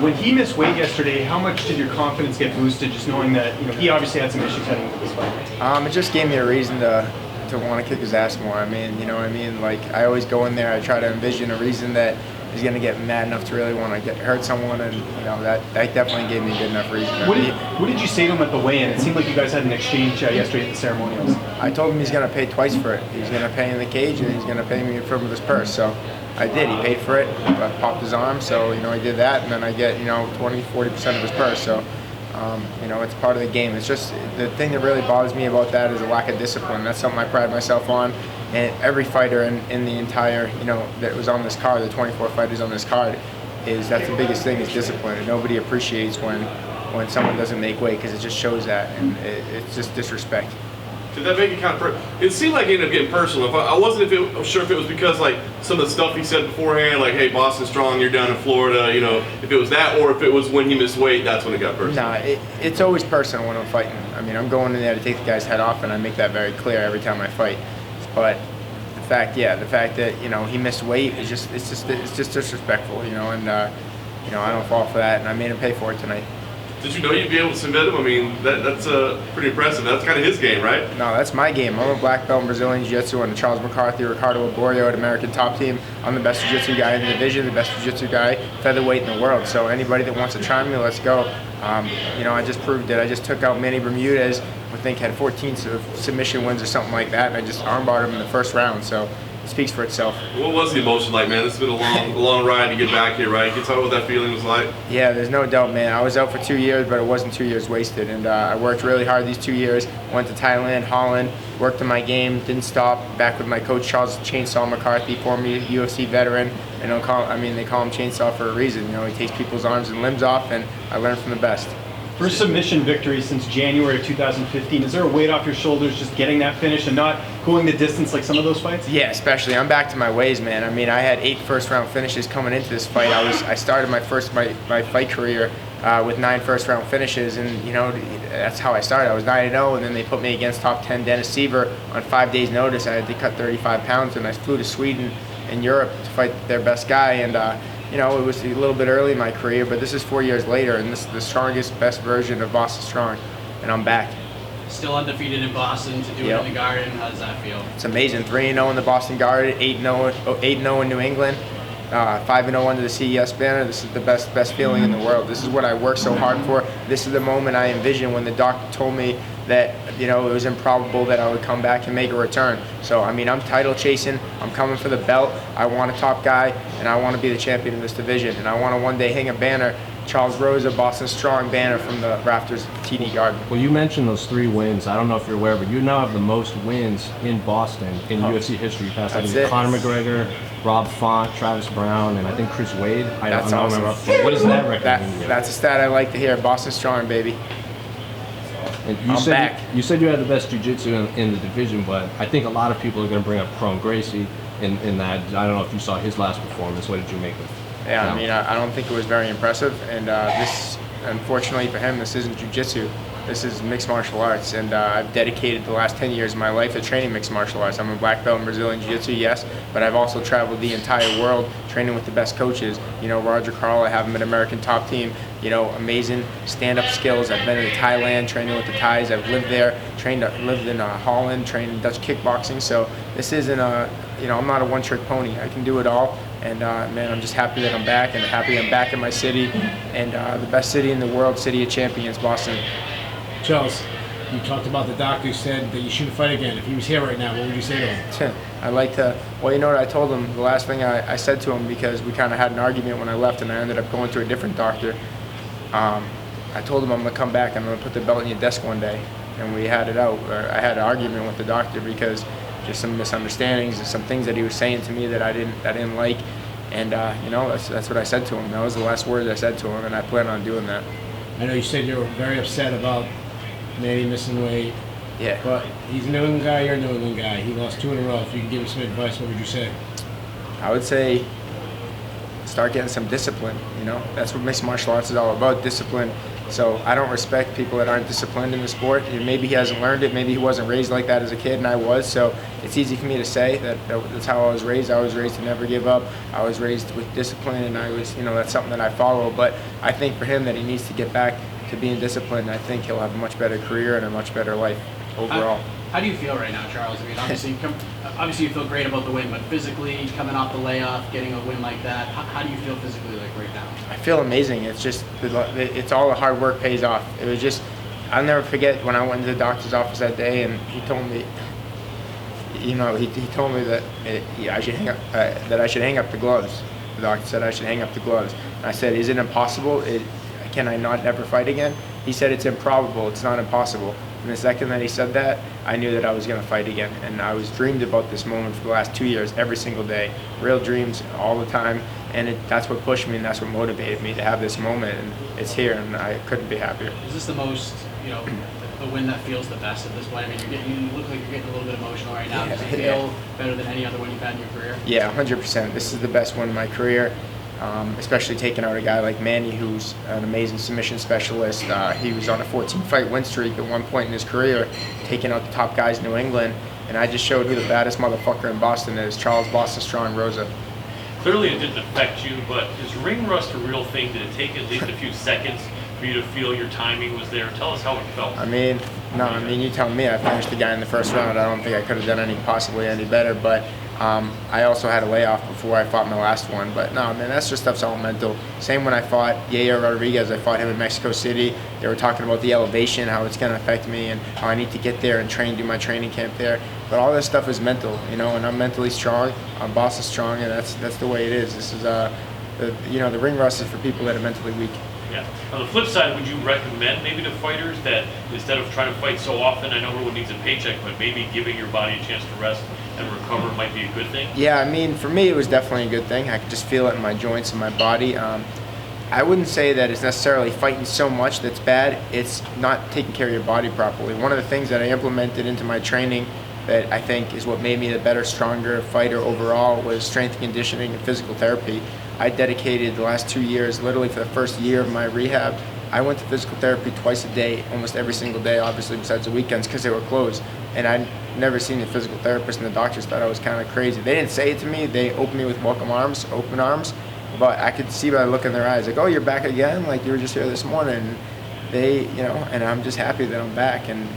When he missed weight yesterday, how much did your confidence get boosted just knowing that he obviously had some issues heading into this fight? It just gave me a reason to want to kick his ass more. I mean, you know what I mean? Like, I always go in there, I try to envision a reason that he's going to get mad enough to really want to hurt someone, and that definitely gave me a good enough reason. What did you say to him at the weigh-in? It seemed like you guys had an exchange yesterday at the ceremonials. I told him he's going to pay twice for it. He's going to pay in the cage, and he's going to pay me from his purse. So I did. He paid for it. I popped his arm, so I did that, and then I get 20-40% of his purse. So it's part of the game. It's just the thing that really bothers me about that is a lack of discipline. That's something I pride myself on. And every fighter in the entire, that was on this card, the 24 fighters on this card, that's the biggest thing is discipline. And nobody appreciates when someone doesn't make weight, because it just shows that, and it's just disrespect. Did that make it kind of it seemed like it ended up getting personal. I wasn't sure if it was because like some of the stuff he said beforehand, like, hey, Boston Strong, you're down in Florida, if it was that, or if it was when he missed weight, that's when it got personal. Nah, it's always personal when I'm fighting. I mean, I'm going in there to take the guy's head off, and I make that very clear every time I fight. But the fact that he missed weight is just disrespectful, and I don't fall for that, and I made him pay for it tonight. Did you know you'd be able to submit him? I mean, that's pretty impressive. That's kind of his game, right? No, that's my game. I'm a black belt in Brazilian Jiu-Jitsu under Charles McCarthy, Ricardo Laborio at American Top Team. I'm the best Jiu-Jitsu guy in the division, the best Jiu-Jitsu guy featherweight in the world. So anybody that wants to try me, let's go. I just proved it. I just took out Manny Bermudez. I think had 14 submission wins or something like that, and I just armbarred him in the first round. So it speaks for itself. What was the emotion like, man? This has been a long ride to get back here, right? Can you talk about what that feeling was like? Yeah, there's no doubt, man. I was out for 2 years, but it wasn't 2 years wasted. And I worked really hard these 2 years. Went to Thailand, Holland, worked on my game, didn't stop. Back with my coach, Charles Chainsaw McCarthy, former UFC veteran. And they call him Chainsaw for a reason. He takes people's arms and limbs off, and I learned from the best. First submission victory since January of 2015. Is there a weight off your shoulders just getting that finish and not going the distance like some of those fights? Yeah, especially. I'm back to my ways, man. I mean, I had 8 first-round finishes coming into this fight. I started my fight career with 9 first-round finishes, and that's how I started. I was 9-0, and then they put me against top 10 Dennis Seaver on 5 days' notice. I had to cut 35 pounds, and I flew to Sweden and Europe to fight their best guy, and it was a little bit early in my career, but this is 4 years later, and this is the strongest, best version of Boston Strong, and I'm back. Still undefeated in Boston, to do it in the Garden. How does that feel? It's amazing. 3-0 in the Boston Garden, 8-0 in New England, 5-0 under the CES banner. This is the best feeling in the world. This is what I worked so hard for. This is the moment I envisioned when the doctor told me that it was improbable that I would come back and make a return. So I mean, I'm title chasing. I'm coming for the belt. I want a top guy, and I want to be the champion of this division. And I want to one day hang a banner, Charles Rosa, Boston Strong banner from the rafters of TD Garden. Well, you mentioned those 3 wins. I don't know if you're aware, but you now have the most wins in Boston in UFC history. You passed Conor McGregor, Rob Font, Travis Brown, and I think Chris Wade. That's awesome. What is that record? That's a stat I like to hear. Boston Strong, baby. And you said you had the best jiu-jitsu in the division, but I think a lot of people are going to bring up Chrome Gracie in that. I don't know if you saw his last performance. What did you make of it? Yeah, I mean, I don't think it was very impressive, and this, unfortunately for him, this isn't jiu-jitsu. This is mixed martial arts, and I've dedicated the last 10 years of my life to training mixed martial arts. I'm a black belt in Brazilian Jiu-Jitsu, yes, but I've also traveled the entire world training with the best coaches. Roger Carl, I have him at American Top Team. Amazing stand-up skills. I've been in Thailand training with the Thais. I've lived there, lived in Holland, trained in Dutch kickboxing. So this isn't I'm not a one-trick pony. I can do it all, and man, I'm just happy that I'm back, and happy I'm back in my city, and the best city in the world, city of champions, Boston. Charles, you talked about the doctor who said that you shouldn't fight again. If he was here right now, what would you say to him? I'd like to, well, you know what I told him, the last thing I said to him, because we kind of had an argument when I left and I ended up going to a different doctor. I told him I'm going to come back and I'm going to put the belt in your desk one day. And we had it out. I had an argument with the doctor because just some misunderstandings and some things that he was saying to me that I didn't like. And that's what I said to him. That was the last word I said to him, and I plan on doing that. I know you said you were very upset about Manny missing weight. Yeah. But he's a New England guy, you're a New England guy. He lost 2 in a row. If you can give him some advice, what would you say? I would say start getting some discipline. You know, that's what mixed martial arts is all about, discipline. So I don't respect people that aren't disciplined in the sport. And maybe he hasn't learned it. Maybe he wasn't raised like that as a kid, and I was. So it's easy for me to say that's how I was raised. I was raised to never give up. I was raised with discipline, and that's something that I follow. But I think for him that he needs to get back to being disciplined. I think he'll have a much better career and a much better life overall. How do you feel right now, Charles? I mean, obviously you feel great about the win, but physically, coming off the layoff, getting a win like that, how do you feel physically like right now? I feel amazing. It's just, it's all the hard work pays off. It was just, I'll never forget when I went to the doctor's office that day and he told me, he told me that I should hang up the gloves. The doctor said I should hang up the gloves. And I said, is it impossible? Can I not ever fight again? He said, it's improbable. It's not impossible. And the second that he said that, I knew that I was going to fight again. And I was dreamed about this moment for the last 2 years, every single day. Real dreams all the time. And that's what pushed me and that's what motivated me to have this moment. And it's here, and I couldn't be happier. Is this the most, the win that feels the best at this point? I mean, you look like you're getting a little bit emotional right now. Does it feel better than any other one you've had in your career? Yeah, 100%. This is the best one in my career. Especially taking out a guy like Manny, who's an amazing submission specialist. He was on a 14-fight win streak at one point in his career, taking out the top guys in New England. And I just showed who the baddest motherfucker in Boston is, Charles Boston Strong Rosa. Clearly it didn't affect you, but is ring rust a real thing? Did it take at least a few seconds for you to feel your timing was there? Tell us how it felt. You tell me. I finished the guy in the first round. I don't think I could have done possibly any better, but I also had a layoff before I fought my last one. But no, man, that's just stuff's all mental. Same when I fought Yair Rodriguez. I fought him in Mexico City. They were talking about the elevation, how it's going to affect me, and how I need to get there and do my training camp there. But all this stuff is mental, and I'm mentally strong. I'm Boston strong, and that's the way it is. This is the ring rust is for people that are mentally weak. Yeah. On the flip side, would you recommend maybe to fighters that instead of trying to fight so often, I know everyone needs a paycheck, but maybe giving your body a chance to rest and recover might be a good thing? Yeah, I mean, for me, it was definitely a good thing. I could just feel it in my joints and my body. I wouldn't say that it's necessarily fighting so much that's bad. It's not taking care of your body properly. One of the things that I implemented into my training that I think is what made me a better, stronger fighter overall was strength conditioning and physical therapy. I dedicated the last 2 years, literally for the first year of my rehab, I went to physical therapy twice a day, almost every single day, obviously besides the weekends because they were closed. And I'd never seen a physical therapist, and the doctors thought I was kind of crazy. They didn't say it to me. They opened me with open arms, but I could see by the look in their eyes, like, oh, you're back again? Like, you were just here this morning. And I'm just happy that I'm back, and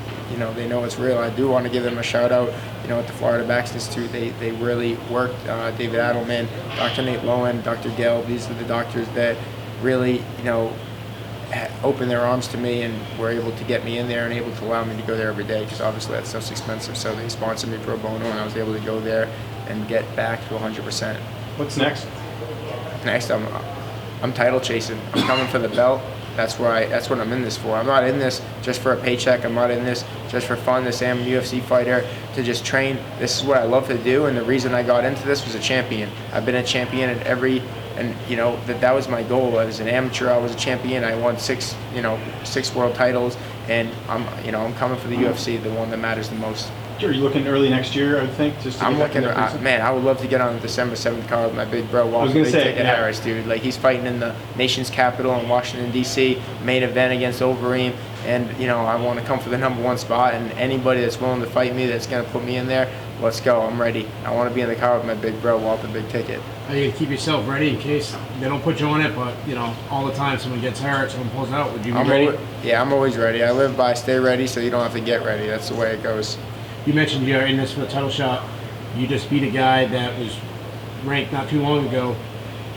they know it's real. I do want to give them a shout out, at the Florida Back Institute. They really worked. David Adelman, Dr. Nate Lowen, Dr. Gill, these are the doctors that really, opened their arms to me and were able to get me in there and able to allow me to go there every day, because obviously that stuff's expensive. So they sponsored me pro bono, and I was able to go there and get back to 100%. What's next? Next, I'm title chasing. I'm coming for the belt. That's what I'm in this for. I'm not in this just for a paycheck. I'm not in this just for fun to say I'm a UFC fighter, to just train. This is what I love to do, and the reason I got into this was a champion. I've been a champion at that was my goal. As an amateur, I was a champion. I won six world titles, and I'm coming for the UFC, the one that matters the most. Are you looking early next year, I would think? I'm looking, man, I would love to get on the December 7th card with my big bro, Walter Big Ticket Harris, dude. Like, he's fighting in the nation's capital in Washington, D.C., main event against Overeem, and, I want to come for the #1 spot, and anybody that's willing to fight me, that's going to put me in there, let's go, I'm ready. I want to be in the car with my big bro, Walter Big Ticket. Are you going to keep yourself ready in case they don't put you on it, but, all the time someone gets hurt, someone pulls out, would you be ready? I'm always ready. I live by stay ready, so you don't have to get ready. That's the way it goes. You mentioned you're in this for the title shot. You just beat a guy that was ranked not too long ago.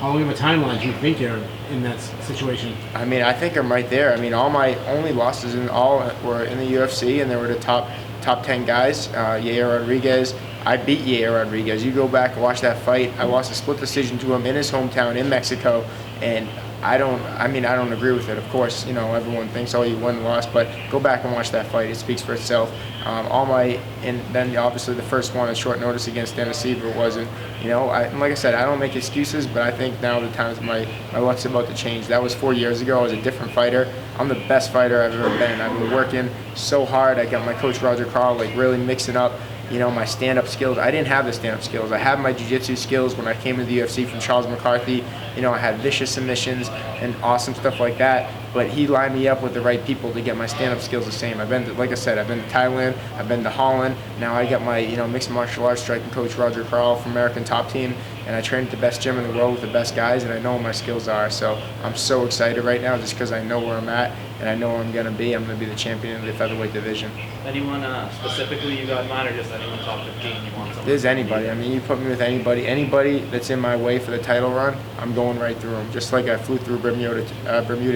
How long of a timeline do you think you're in that situation? I mean, I think I'm right there. I mean, all my only losses were in the UFC, and they were the top 10 guys. Yair Rodriguez. I beat Yair Rodriguez. You go back and watch that fight. I lost a split decision to him in his hometown in Mexico, and I don't agree with it. Of course, everyone thinks, oh, you won and lost, but go back and watch that fight. It speaks for itself. And then obviously the first one at short notice against Dennis Seaver wasn't, like I said, I don't make excuses, but I think now the times my luck's about to change. That was 4 years ago. I was a different fighter. I'm the best fighter I've ever been. I've been working so hard. I got my coach Roger Carl really mixing up my stand-up skills. I didn't have the stand-up skills. I had my jiu-jitsu skills when I came to the UFC from Charles McCarthy. I had vicious submissions and awesome stuff like that. But he lined me up with the right people to get my stand-up skills the same. I've been to, like I said, I've been to Thailand, I've been to Holland. Now I got my, mixed martial arts striking coach Roger Carl from American Top Team, and I train at the best gym in the world with the best guys, and I know what my skills are. So I'm so excited right now just because I know where I'm at and I know where I'm gonna be. I'm gonna be the champion of the featherweight division. Anyone specifically you got in mind, or just anyone top 15 you want? There's anybody. I mean, you put me with anybody that's in my way for the title run, I'm going right through them. Just like I flew through Bermuda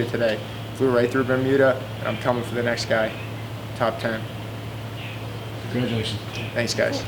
today. Flew right through Bermuda, and I'm coming for the next guy. Top 10. Congratulations. Thanks, guys.